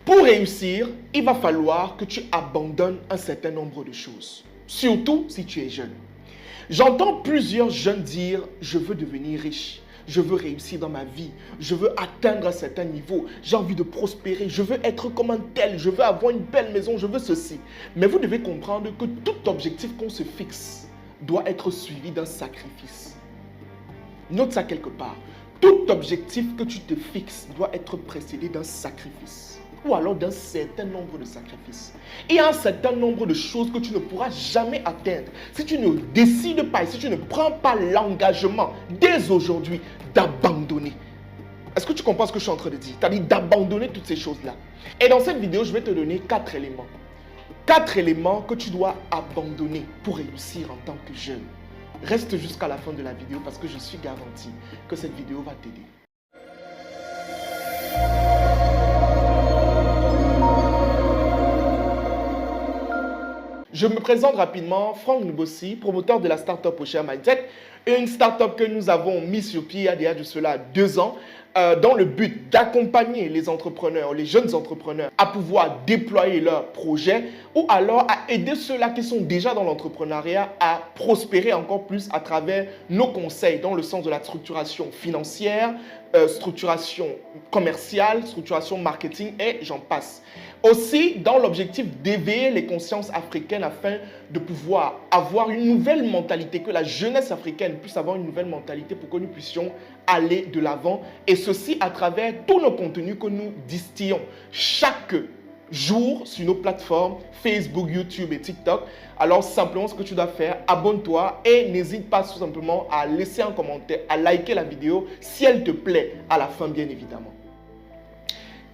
Pour réussir, il va falloir que tu abandonnes un certain nombre de choses. Surtout si tu es jeune. J'entends plusieurs jeunes dire « je veux devenir riche ». Je veux réussir dans ma vie, je veux atteindre un certain niveau, j'ai envie de prospérer, je veux être comme un tel, je veux avoir une belle maison, je veux ceci. Mais vous devez comprendre que tout objectif qu'on se fixe doit être suivi d'un sacrifice. Note ça quelque part. Tout objectif que tu te fixes doit être précédé d'un sacrifice. Ou alors d'un certain nombre de sacrifices. Il y a un certain nombre de choses que tu ne pourras jamais atteindre si tu ne décides pas et si tu ne prends pas l'engagement dès aujourd'hui d'abandonner. Est-ce que tu comprends ce que je suis en train de dire? C'est-à-dire d'abandonner toutes ces choses-là. Et dans cette vidéo, je vais te donner 4 éléments. 4 éléments que tu dois abandonner pour réussir en tant que jeune. Reste jusqu'à la fin de la vidéo parce que je suis garanti que cette vidéo va t'aider. Je me présente rapidement, Franck Nubossi, promoteur de la startup Oshare Mindset, une startup que nous avons mis sur pied il y a déjà de cela 2 ans, dans le but d'accompagner les entrepreneurs, les jeunes entrepreneurs à pouvoir déployer leurs projets ou alors à aider ceux-là qui sont déjà dans l'entrepreneuriat à prospérer encore plus à travers nos conseils dans le sens de la structuration financière, structuration commerciale, structuration marketing et j'en passe. Aussi dans l'objectif d'éveiller les consciences africaines afin de pouvoir avoir une nouvelle mentalité, que la jeunesse africaine puisse avoir une nouvelle mentalité pour que nous puissions aller de l'avant et ceci à travers tous nos contenus que nous distillons chaque jour sur nos plateformes Facebook, YouTube et TikTok. Alors simplement ce que tu dois faire, abonne-toi et n'hésite pas tout simplement à laisser un commentaire, à liker la vidéo si elle te plaît à la fin bien évidemment.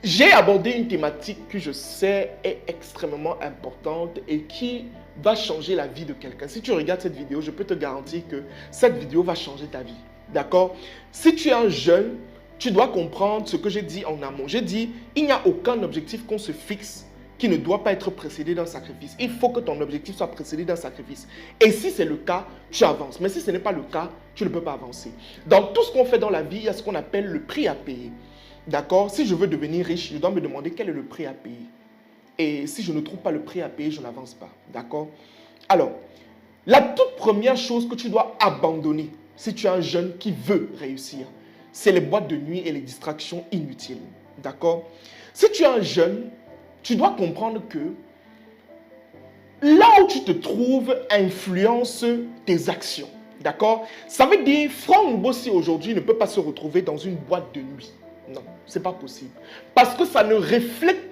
J'ai abordé une thématique que je sais est extrêmement importante et qui va changer la vie de quelqu'un. Si tu regardes cette vidéo, je peux te garantir que cette vidéo va changer ta vie. D'accord? Si tu es un jeune, tu dois comprendre ce que j'ai dit en amont. J'ai dit, il n'y a aucun objectif qu'on se fixe qui ne doit pas être précédé d'un sacrifice. Il faut que ton objectif soit précédé d'un sacrifice. Et si c'est le cas, tu avances. Mais si ce n'est pas le cas, tu ne peux pas avancer. Dans tout ce qu'on fait dans la vie, il y a ce qu'on appelle le prix à payer. D'accord? Si je veux devenir riche, je dois me demander quel est le prix à payer. Et si je ne trouve pas le prix à payer, je n'avance pas. D'accord? Alors, la toute première chose que tu dois abandonner si tu es un jeune qui veut réussir, c'est les boîtes de nuit et les distractions inutiles. D'accord? Si tu es un jeune, tu dois comprendre que là où tu te trouves influence tes actions. D'accord? Ça veut dire, Franck Nubossi aujourd'hui ne peut pas se retrouver dans une boîte de nuit. Non, ce n'est pas possible. Parce que ça ne reflète pas